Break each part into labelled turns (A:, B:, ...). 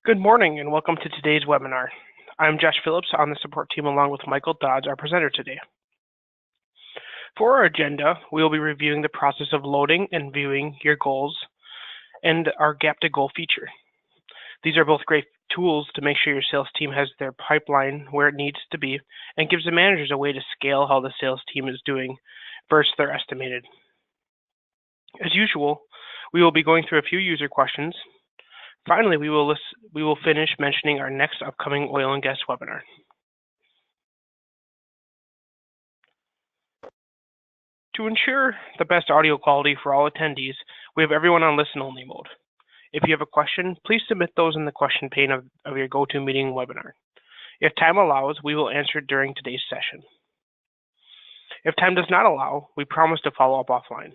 A: Good morning and welcome to today's webinar. I'm Josh Phillips on the support team along with Michael Dodds, our presenter today. For our agenda, we will be reviewing the process of loading and viewing your goals and our gap to goal feature. These are both great tools to make sure your sales team has their pipeline where it needs to be and gives the managers a way to scale how the sales team is doing versus their estimated. As usual, we will be going through a few user questions. Finally, we will finish mentioning our next upcoming oil and gas webinar. To ensure the best audio quality for all attendees, we have everyone on listen-only mode. If you have a question, please submit those in the question pane of your GoToMeeting webinar. If time allows, we will answer it during today's session. If time does not allow, we promise to follow up offline.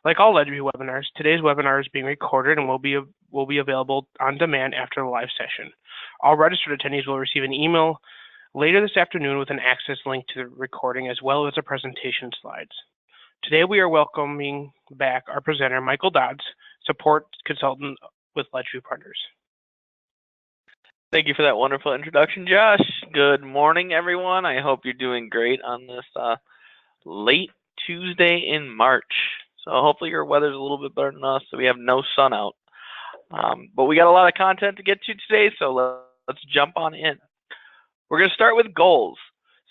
A: Like all Ledgeview webinars, today's webinar is being recorded and will be available on demand after the live session. All registered attendees will receive an email later this afternoon with an access link to the recording as well as the presentation slides. Today we are welcoming back our presenter, Michael Dodds, support consultant with Ledgeview Partners.
B: Thank you for that wonderful introduction, Josh. Good morning, everyone. I hope you're doing great on this late Tuesday in March. So hopefully your weather's a little bit better than us, so we have no sun out. But we got a lot of content to get to today, so let's jump on in. We're going to start with goals.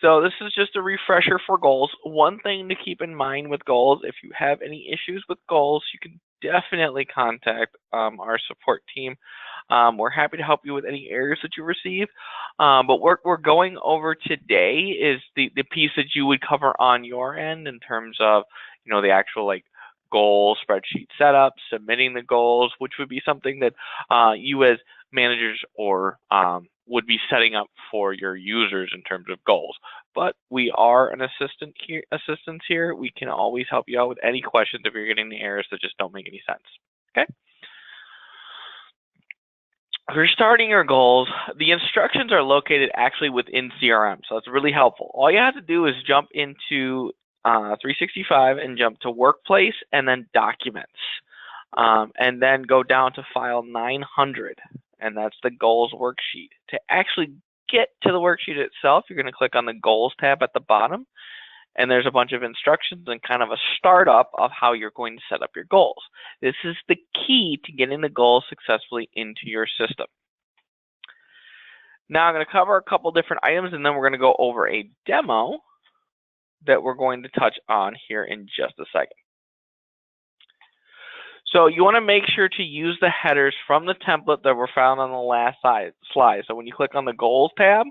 B: So this is just a refresher for goals. One thing to keep in mind with goals, if you have any issues with goals, you can definitely contact our support team. We're happy to help you with any errors that you receive. But what we're going over today is the piece that you would cover on your end in terms of, the actual goal spreadsheet setup, submitting the goals, which would be something that you as managers or would be setting up for your users in terms of goals. But we are an assistance here. We can always help you out with any questions if you're getting the errors that just don't make any sense. Okay. If you're starting your goals, the instructions are located actually within CRM, so it's really helpful. All you have to do is jump into 365 and jump to Workplace and then Documents, and then go down to file 900, and that's the Goals worksheet. To actually get to the worksheet itself, you're going to click on the Goals tab at the bottom, and there's a bunch of instructions and kind of a startup of how you're going to set up your goals. This is the key to getting the goals successfully into your system. Now I'm going to cover a couple different items, and then we're going to go over a demo that we're going to touch on here in just a second. So you want to make sure to use the headers from the template that were found on the last slide. So when you click on the Goals tab,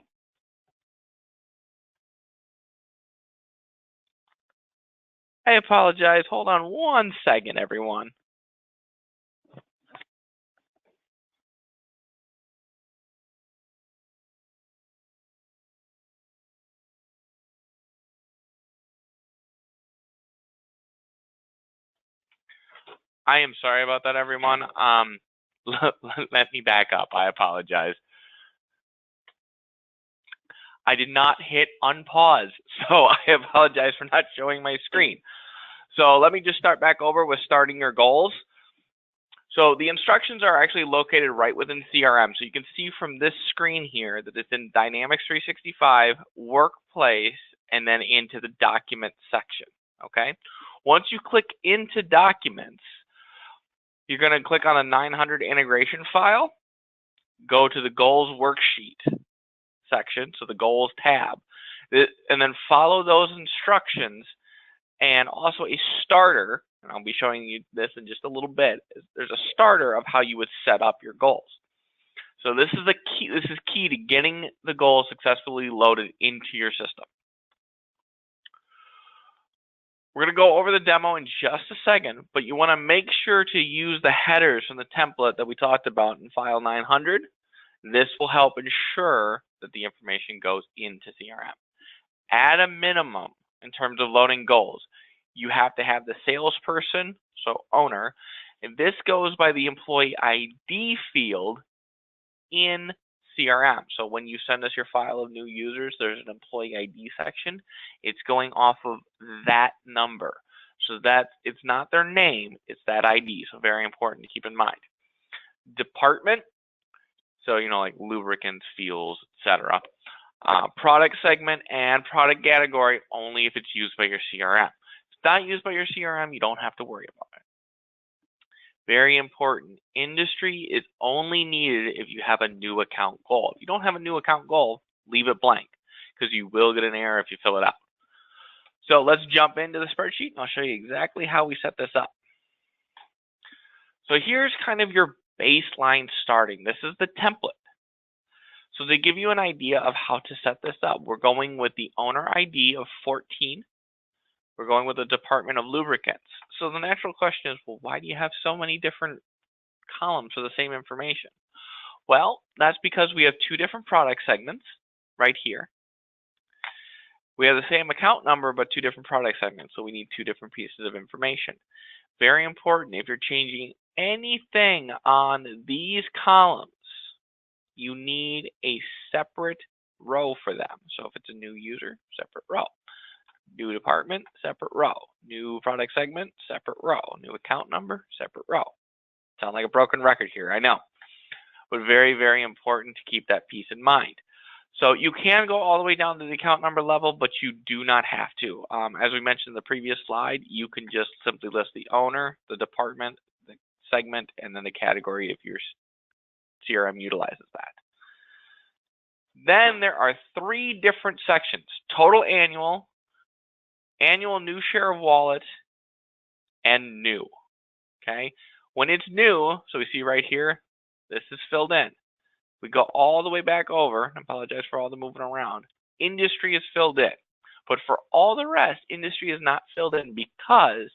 B: I apologize. Hold on one second, everyone. I am sorry about that, everyone. Let me back up. I apologize. I did not hit unpause, so I apologize for not showing my screen. So let me just start back over with starting your goals. So the instructions are actually located right within CRM. So you can see from this screen here that it's in Dynamics 365, Workplace, and then into the Document section, okay? Once you click into Documents, you're going to click on a 900 integration file, go to the Goals worksheet section, so the Goals tab, and then follow those instructions, and also a starter, and I'll be showing you this in just a little bit. There's a starter of how you would set up your goals. So this is the key. This is key to getting the goals successfully loaded into your system. We're going to go over the demo in just a second, but you want to make sure to use the headers from the template that we talked about in file 900. This will help ensure that the information goes into CRM. At a minimum, in terms of loading goals, you have to have the salesperson, so owner, and this goes by the employee ID field in CRM. So when you send us your file of new users, there's an employee ID section. It's going off of that number. So that it's not their name, it's that ID. So very important to keep in mind. Department. So, like lubricants, fuels, etc. Product segment and product category only if it's used by your CRM. If it's not used by your CRM, you don't have to worry about it. Very important. Industry is only needed if you have a new account goal. If you don't have a new account goal, leave it blank because you will get an error if you fill it out. So let's jump into the spreadsheet and I'll show you exactly how we set this up. So here's kind of your baseline starting. This is the template. So to give you an idea of how to set this up, we're going with the owner ID of 14. We're going with the Department of Lubricants. So the natural question is, well, why do you have so many different columns for the same information? Well, that's because we have two different product segments right here. We have the same account number, but two different product segments. So we need two different pieces of information. Very important. If you're changing anything on these columns, you need a separate row for them. So if it's a new user, separate row. New department, separate row. New product segment, separate row. New account number, separate row. Sound like a broken record here, I know. But very, very important to keep that piece in mind. So you can go all the way down to the account number level, but you do not have to. As we mentioned in the previous slide, you can just simply list the owner, the department, the segment, and then the category if your CRM utilizes that. Then there are three different sections: total annual, annual new share of wallet, and new. Okay, when it's new, so we see right here, this is filled in. We go all the way back over. I apologize for all the moving around. Industry is filled in, but for all the rest, industry is not filled in because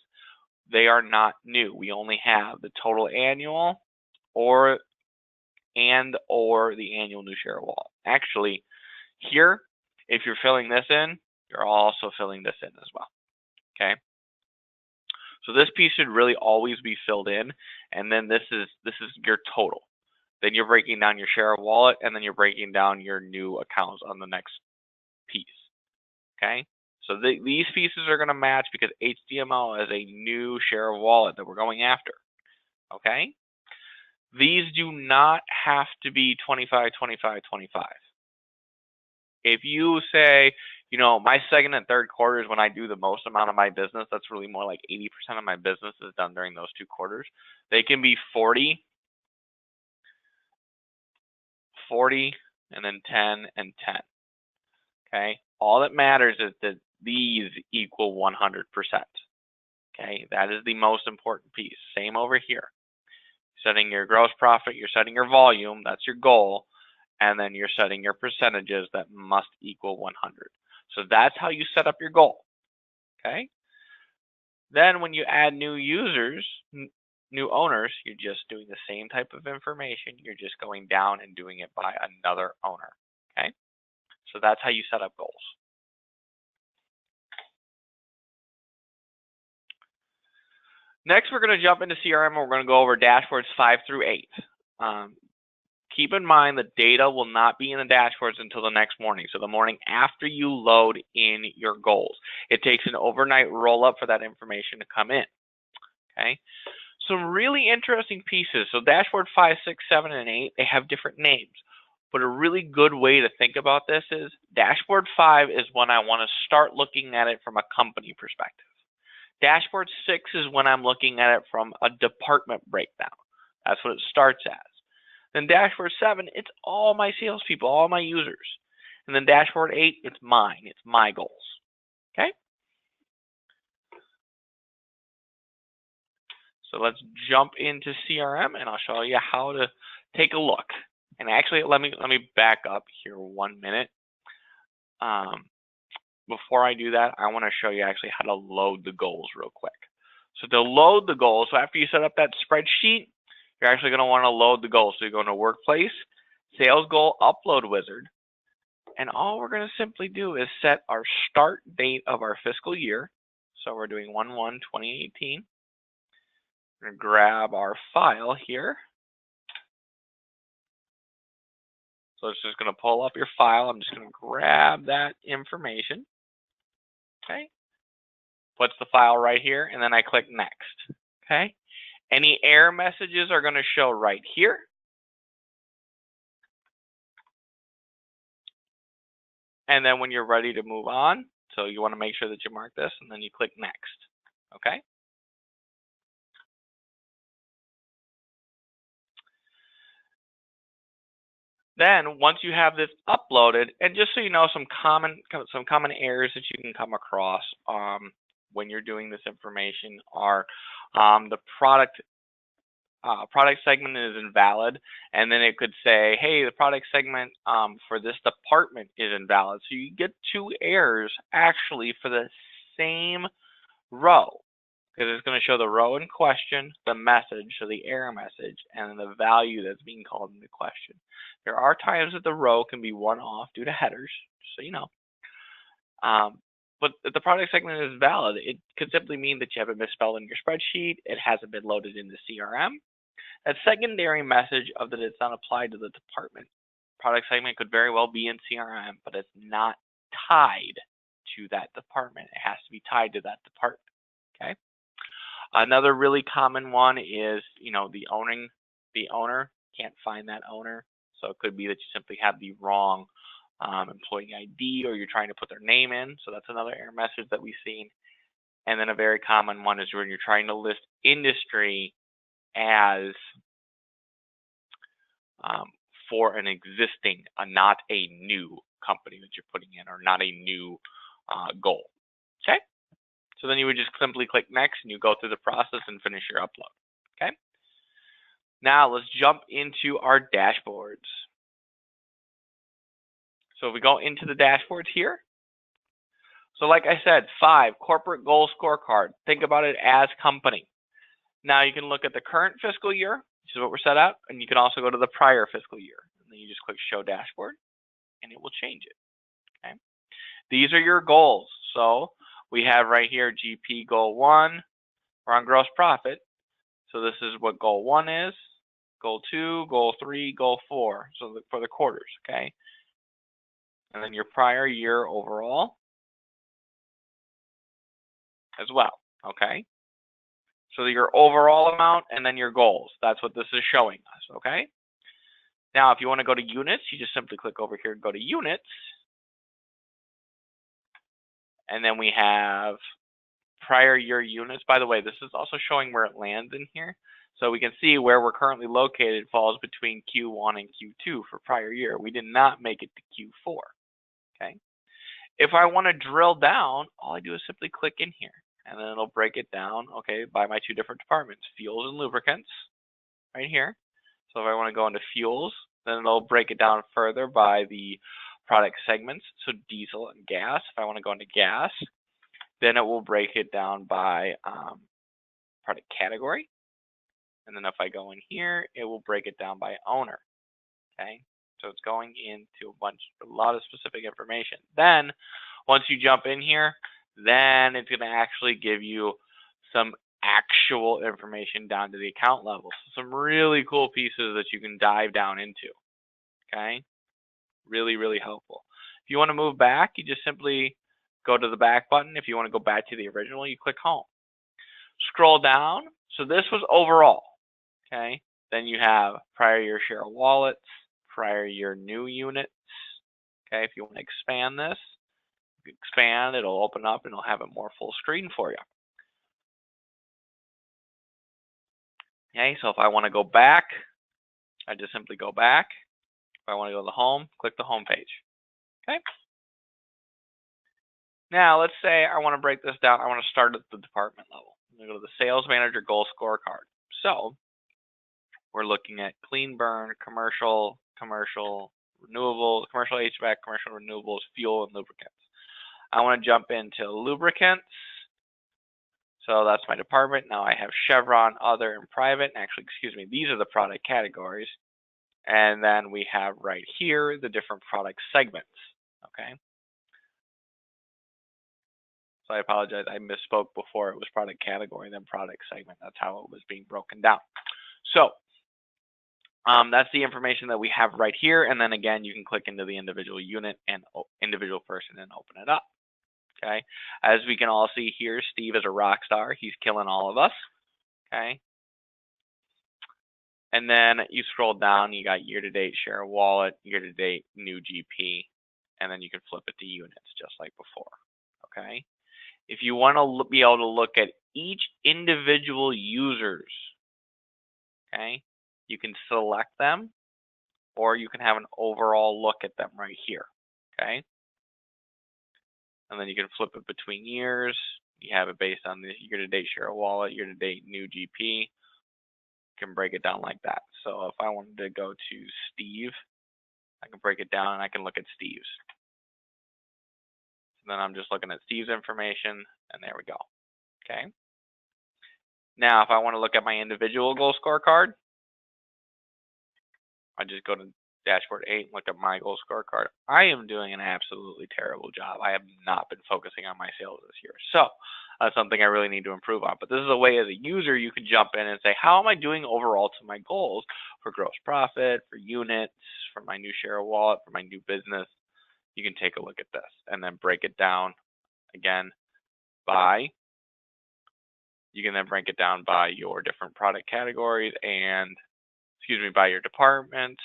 B: they are not new. We only have the total annual or the annual new share of wallet. Actually, here, if you're filling this in, you're also filling this in as well. Okay. So this piece should really always be filled in, and then this is your total. Then you're breaking down your share of wallet, and then you're breaking down your new accounts on the next piece. Okay. So these pieces are going to match because HTML is a new share of wallet that we're going after. Okay. These do not have to be 25, 25, 25. If you say, my second and third quarters when I do the most amount of my business, that's really more like 80% of my business is done during those 2 quarters. They can be 40, and then 10 and 10. Okay. All that matters is that these equal 100%. Okay. That is the most important piece. Same over here. Setting your gross profit, you're setting your volume, that's your goal, and then you're setting your percentages that must equal 100. So that's how you set up your goal. Okay. Then when you add new users, new owners, you're just doing the same type of information. You're just going down and doing it by another owner. Okay. So that's how you set up goals. Next, we're going to jump into CRM and we're going to go over dashboards 5 through 8. Keep in mind the data will not be in the dashboards until the next morning. So the morning after you load in your goals. It takes an overnight roll up for that information to come in. Okay. Some really interesting pieces. So dashboard 5, 6, 7, and 8, they have different names. But a really good way to think about this is dashboard 5 is when I want to start looking at it from a company perspective. Dashboard 6 is when I'm looking at it from a department breakdown. That's what it starts as. Then dashboard 7, it's all my salespeople, all my users. And then dashboard 8, it's mine. It's my goals. Okay? So let's jump into CRM and I'll show you how to take a look. And actually, let me back up here 1 minute. Before I do that, I want to show you actually how to load the goals real quick. So to load the goals, so after you set up that spreadsheet, you're actually going to want to load the goals. So you go into Workplace, Sales Goal Upload Wizard, and all we're going to simply do is set our start date of our fiscal year. So we're doing 1/1/2018. We're going to grab our file here. So it's just going to pull up your file. I'm just going to grab that information. Okay. Puts the file right here, and then I click Next. Okay. Any error messages are going to show right here. And then when you're ready to move on, so you want to make sure that you mark this, and then you click next. Okay. Then once you have this uploaded, and just so you know, some common errors that you can come across when you're doing this information are the product segment is invalid, and then it could say, hey, the product segment for this department is invalid. So you get two errors actually for the same row, because it's going to show the row in question, the message, so the error message, and the value that's being called into question. There are times that the row can be one off due to headers, just so you know. But if the product segment is valid, it could simply mean that you have it misspelled in your spreadsheet, it hasn't been loaded in the CRM. That secondary message of that it's not applied to the department. Product segment could very well be in CRM, but it's not tied to that department. It has to be tied to that department. Okay. Another really common one is, the owner can't find that owner. So it could be that you simply have the wrong employee ID, or you're trying to put their name in. So that's another error message that we've seen. And then a very common one is when you're trying to list industry as for an existing, not a new company that you're putting in, or not a new goal. Okay. So then you would just simply click next, and you go through the process and finish your upload. Okay. Now let's jump into our dashboards. So if we go into the dashboards here, so like I said, 5, corporate goal scorecard. Think about it as company. Now you can look at the current fiscal year, which is what we're set up, and you can also go to the prior fiscal year. And then you just click show dashboard, and it will change it. Okay. These are your goals. So we have right here GP goal 1. We're on gross profit. So this is what goal 1 is, goal 2, goal 3, goal 4. So for the quarters, okay? And then your prior year overall as well, okay? So your overall amount and then your goals. That's what this is showing us, okay? Now, if you want to go to units, you just simply click over here and go to units. And then we have prior year units. By the way, this is also showing where it lands in here. So we can see where we're currently located falls between Q1 and Q2 for prior year. We did not make it to Q4, okay? If I want to drill down, all I do is simply click in here, and then it'll break it down, okay, by my 2 different departments, fuels and lubricants, right here. So if I want to go into fuels, then it'll break it down further by the product segments, so diesel and gas. If I want to go into gas, then it will break it down by product category. And then if I go in here, it will break it down by owner, okay? So it's going into a lot of specific information. Then once you jump in here, then it's going to actually give you some actual information down to the account level. So some really cool pieces that you can dive down into, okay? Really, really helpful. If you want to move back, you just simply go to the back button. If you want to go back to the original, you click home. Scroll down. So this was overall, okay? Then you have prior year share of wallets, prior year new units, okay? If you want to expand this, expand, it'll open up and it'll have it more full screen for you. Okay, so if I want to go back, I just simply go back. If I want to go to the home, click the home page. Okay. Now let's say I want to break this down. I want to start at the department level. I'm going to go to the sales manager goal scorecard. So we're looking at clean burn, commercial, renewables, commercial HVAC, commercial renewables, fuel, and lubricants. I want to jump into lubricants. So that's my department. Now I have Chevron, other, and private. Actually, excuse me, these are the product categories. And then we have right here the different product segments, okay? So I apologize, I misspoke before. It was product category, then product segment. That's how it was being broken down. So that's the information that we have right here. And then again, you can click into the individual unit and individual person and open it up, okay? As we can all see here, Steve is a rock star. He's killing all of us, okay? And then you scroll down, you got year-to-date share of wallet, year-to-date new GP, and then you can flip it to units just like before. Okay. If you want to be able to look at each individual users, okay, you can select them, or you can have an overall look at them right here. Okay. And then you can flip it between years. You have it based on the year-to-date share of wallet, year-to-date new GP. You can break it down like that. So if I wanted to go to Steve, I can break it down and I can look at Steve's. And then I'm just looking at Steve's information, and there we go. Okay. Now, if I want to look at my individual goal scorecard, I just go to Dashboard 8 and look at my goal scorecard. I am doing an absolutely terrible job. I have not been focusing on my sales this year. So that's something I really need to improve on. But this is a way as a user you can jump in and say, how am I doing overall to my goals for gross profit, for units, for my new share of wallet, for my new business? You can take a look at this and then break it down again by, you can then break it down by your different product categories and, by your departments,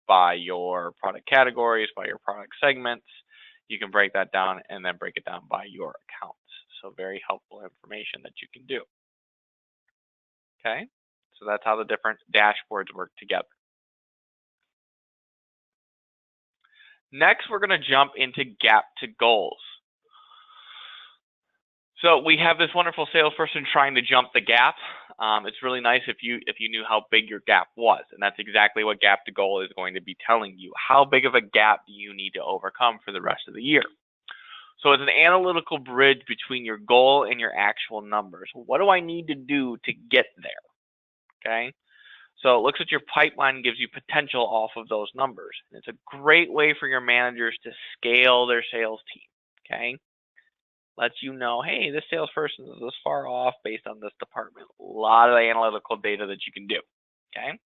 B: by your product categories, by your product segments. You can break that down and then break it down by your accounts. So very helpful information that you can do. Okay, so that's how the different dashboards work together. Next, we're going to jump into gap to goals. So we have this wonderful salesperson trying to jump the gap. It's really nice if you knew how big your gap was, and that's exactly what gap to goal is going to be telling you. How big of a gap do you need to overcome for the rest of the year? So it's an analytical bridge between your goal and your actual numbers. What do I need to do to get there? Okay. So it looks at your pipeline and gives you potential off of those numbers. And it's a great way for your managers to scale their sales team. Okay. Lets you know, hey, this salesperson is this far off based on this department. A lot of analytical data that you can do. Okay.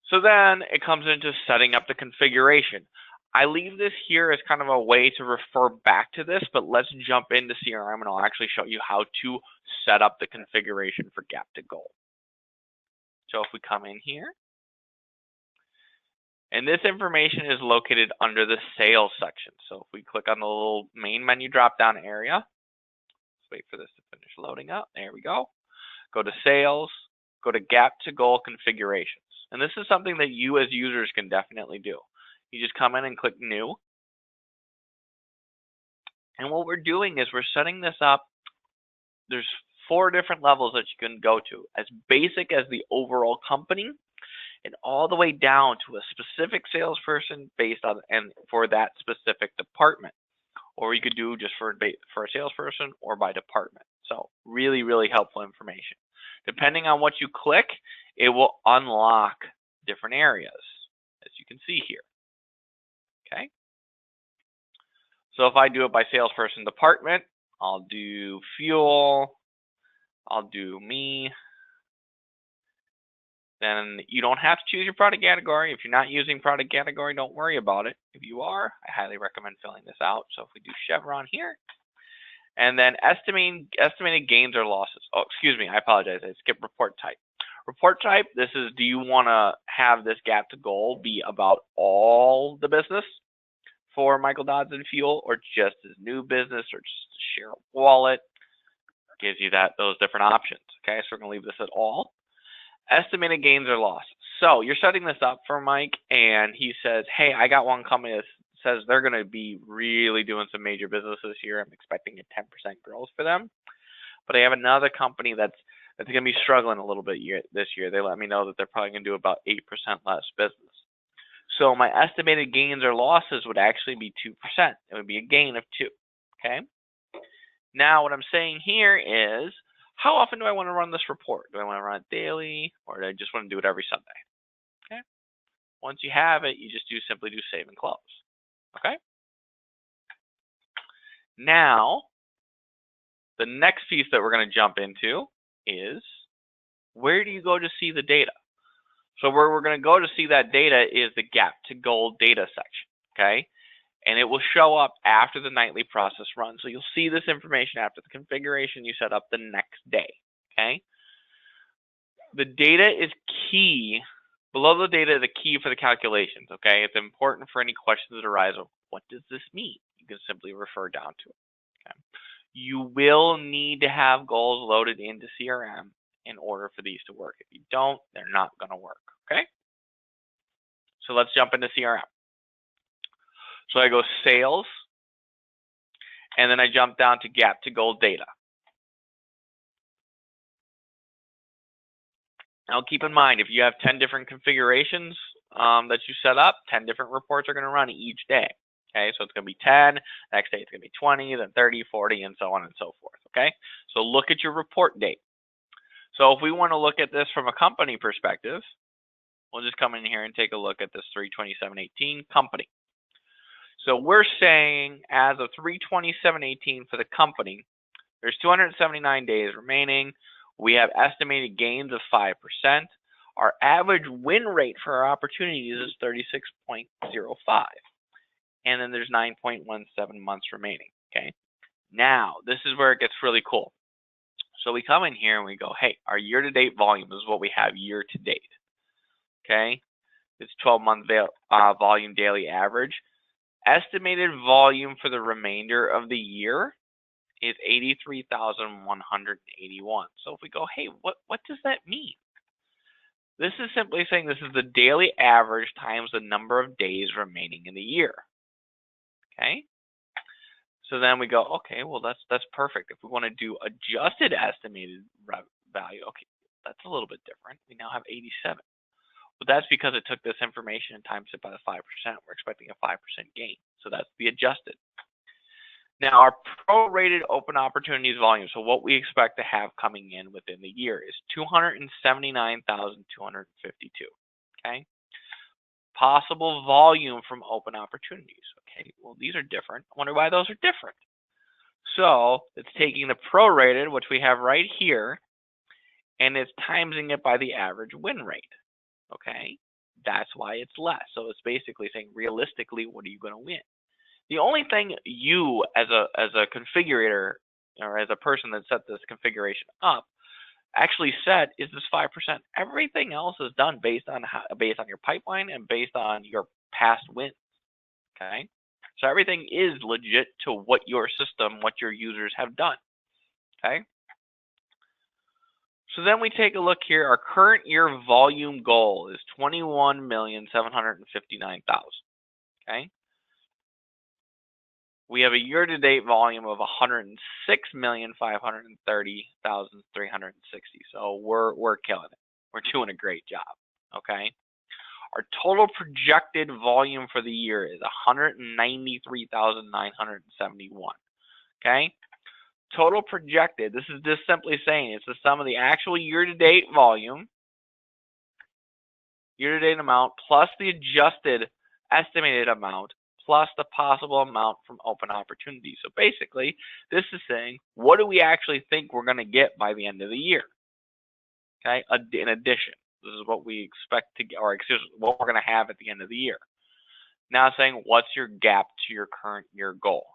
B: So then it comes into setting up the configuration. I leave this here as kind of a way to refer back to this, but let's jump into CRM and I'll actually show you how to set up the configuration for gap to goal. So if we come in here, and this information is located under the sales section. So if we click on the little main menu drop-down area, let's wait for this to finish loading up. There we go. Go to sales, go to gap to goal configurations. And this is something that you as users can definitely do. You just come in and click new. And what we're doing is we're setting this up. There's 4 different levels that you can go to, as basic as the overall company, and all the way down to a specific salesperson based on and for that specific department. Or you could do just for a salesperson or by department. So really, really helpful information. Depending on what you click, it will unlock different areas, as you can see here. Okay. So if I do it by salesperson department, I'll do fuel, I'll do me. Then you don't have to choose your product category. If you're not using product category, don't worry about it. If you are, I highly recommend filling this out. So if we do Chevron here, and then estimated gains or losses. Oh, excuse me, I apologize. I skipped report type. Report type, this is, do you want to have this gap to goal be about all the business for Michael Dodds and Fuel, or just his new business, or just a share of wallet? Gives you those different options. Okay, so we're going to leave this at all. Estimated gains or losses. So you're setting this up for Mike, and he says, hey, I got one company that says they're going to be really doing some major business this year. I'm expecting a 10% growth for them. But I have another company that's going to be struggling a little bit this year. They let me know that they're probably going to do about 8% less business. So my estimated gains or losses would actually be 2%. It would be a gain of 2. Okay. Now what I'm saying here is, how often do I want to run this report? Do I want to run it daily, or do I just want to do it every Sunday? Okay. Once you have it, you just simply do save and close. Okay. Now, the next piece that we're going to jump into is, where do you go to see the data? So where we're going to go to see that data is the gap to goal data section. Okay. And it will show up after the nightly process run. So you'll see this information after the configuration you set up the next day. Okay. The data is key Below the data, the key for the calculations, okay? It's important for any questions that arise of what does this mean? You can simply refer down to it, okay? You will need to have goals loaded into CRM in order for these to work. If you don't, they're not going to work, okay? So let's jump into CRM. So I go sales, and then I jump down to gap to goal data. Now keep in mind, if you have 10 different configurations that you set up, 10 different reports are going to run each day. Okay, so it's going to be 10, next day it's going to be 20, then 30, 40, and so on and so forth. Okay, so look at your report date. So if we want to look at this from a company perspective, we'll just come in here and take a look at this 3/27/18 company. So we're saying as of 3/27/18 for the company, there's 279 days remaining. We have estimated gains of 5%. Our average win rate for our opportunities is 36.05. And then there's 9.17 months remaining. Okay. Now, this is where it gets really cool. So we come in here and we go, hey, our year-to-date volume is what we have year-to-date. Okay. It's 12-month volume daily average. Estimated volume for the remainder of the year is 83,181. So if we go, hey, what does that mean? This is simply saying this is the daily average times the number of days remaining in the year. Okay. So then we go, okay, well that's perfect. If we want to do adjusted estimated value, okay, that's a little bit different. We now have 87. But that's because it took this information and times it by the 5%. We're expecting a 5% gain. So that's the adjusted. Now, our prorated open opportunities volume, so what we expect to have coming in within the year is 279,252, okay? Possible volume from open opportunities, okay? Well, these are different. I wonder why those are different. So it's taking the prorated, which we have right here, and it's timesing it by the average win rate, okay? That's why it's less. So it's basically saying, realistically, what are you going to win? The only thing you, as a configurator or as a person that set this configuration up, actually set is this 5%. Everything else is done based on your pipeline and based on your past wins. Okay, so everything is legit to what your system, what your users have done. Okay. So then we take a look here. Our current year volume goal is 21,759,000. Okay. We have a year-to-date volume of 106,530,360. So we're killing it. We're doing a great job. Okay. Our total projected volume for the year is 193,971. Okay. Total projected. This is just simply saying it's the sum of the actual year-to-date volume, year-to-date amount, plus the adjusted estimated amount, plus the possible amount from open opportunities. So basically, this is saying, what do we actually think we're going to get by the end of the year? Okay, in addition, this is what we expect to get, or excuse me, what we're going to have at the end of the year. Now saying, what's your gap to your current year goal?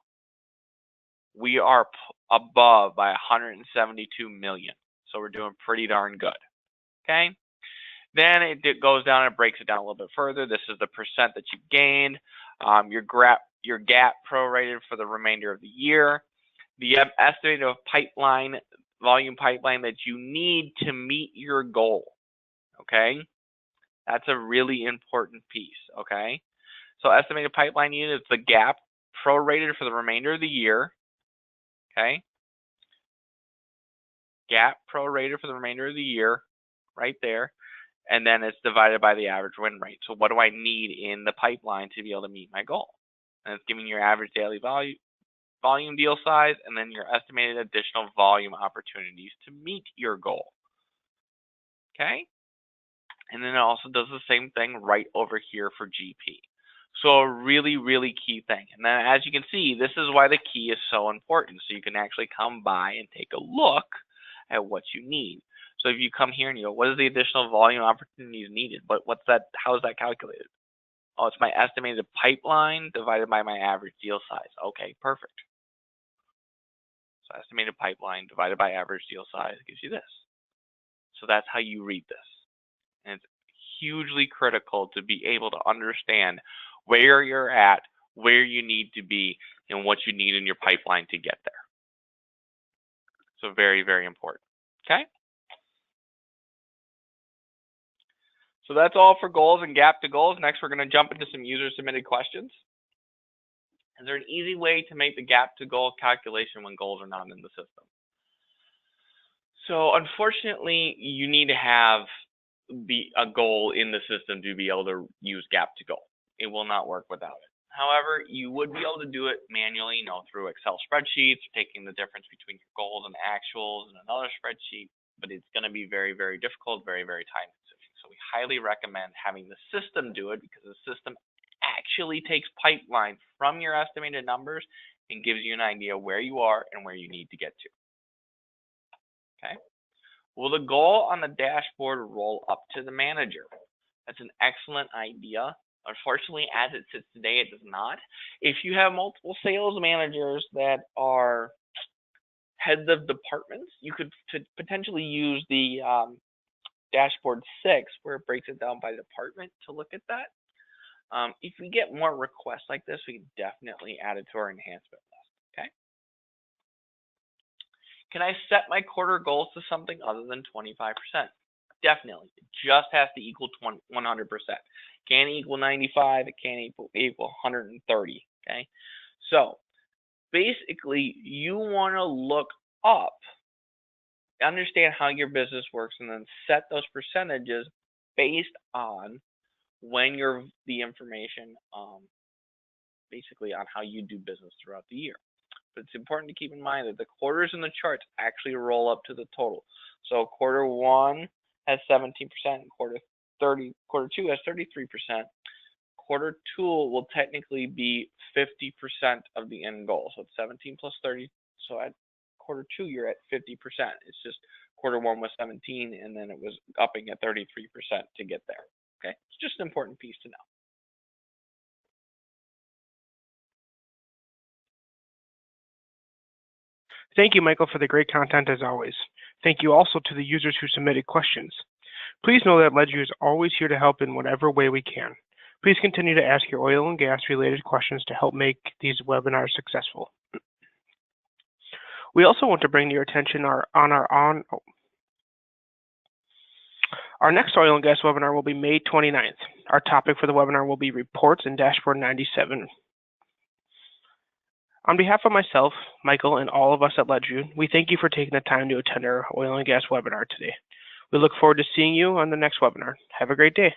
B: We are above by 172 million. So we're doing pretty darn good. Okay. Then it goes down and breaks it down a little bit further. This is the percent that you gained. Your gap prorated for the remainder of the year. The estimated volume pipeline that you need to meet your goal. Okay, that's a really important piece. Okay, so estimated pipeline unit is the gap prorated for the remainder of the year. Okay, gap prorated for the remainder of the year, right there. And then it's divided by the average win rate. So what do I need in the pipeline to be able to meet my goal? And it's giving your average daily volume deal size, and then your estimated additional volume opportunities to meet your goal. Okay? And then it also does the same thing right over here for GP. So a really, really key thing. And then as you can see, this is why the key is so important. So you can actually come by and take a look at what you need. So if you come here and you go, what is the additional volume opportunities needed? What's that? How is that calculated? Oh, it's my estimated pipeline divided by my average deal size. Okay, perfect. So estimated pipeline divided by average deal size gives you this. So that's how you read this. And it's hugely critical to be able to understand where you're at, where you need to be, and what you need in your pipeline to get there. So very, very important. Okay? So that's all for goals and gap to goals. Next, we're going to jump into some user-submitted questions. Is there an easy way to make the gap to goal calculation when goals are not in the system? So unfortunately, you need to have a goal in the system to be able to use gap to goal. It will not work without it. However, you would be able to do it manually, through Excel spreadsheets, taking the difference between your goals and actuals in another spreadsheet, but it's going to be very, very difficult, very, very time consuming. So we highly recommend having the system do it, because the system actually takes pipeline from your estimated numbers and gives you an idea where you are and where you need to get to. Okay. Will the goal on the dashboard roll up to the manager? That's an excellent idea. Unfortunately, as it sits today, it does not. If you have multiple sales managers that are heads of departments, you could potentially use the dashboard 6, where it breaks it down by department, to look at that. If we get more requests like this, we can definitely add it to our enhancement list. Okay. Can I set my quarter goals to something other than 25%? Definitely. It just has to equal 100%. Can't equal 95. It can't equal 130. Okay. So basically, you want to look up, understand how your business works, and then set those percentages based on when the information, basically on how you do business throughout the year. But it's important to keep in mind that the quarters in the charts actually roll up to the total. So quarter 1 has 17%, quarter 2 has 33%. Quarter 2 will technically be 50% of the end goal. So it's 17 plus 30. So at quarter 2, you're at 50%. It's just quarter 1 was 17, and then it was upping at 33% to get there. Okay, it's just an important piece to know.
A: Thank you, Michael, for the great content as always. Thank you also to the users who submitted questions. Please know that Ledgeview is always here to help in whatever way we can. Please continue to ask your oil and gas related questions to help make these webinars successful. We also want to bring to your attention our next oil and gas webinar will be May 29th. Our topic for the webinar will be Reports in Dashboard 97. On behalf of myself, Michael, and all of us at Ledgeview, we thank you for taking the time to attend our oil and gas webinar today. We look forward to seeing you on the next webinar. Have a great day.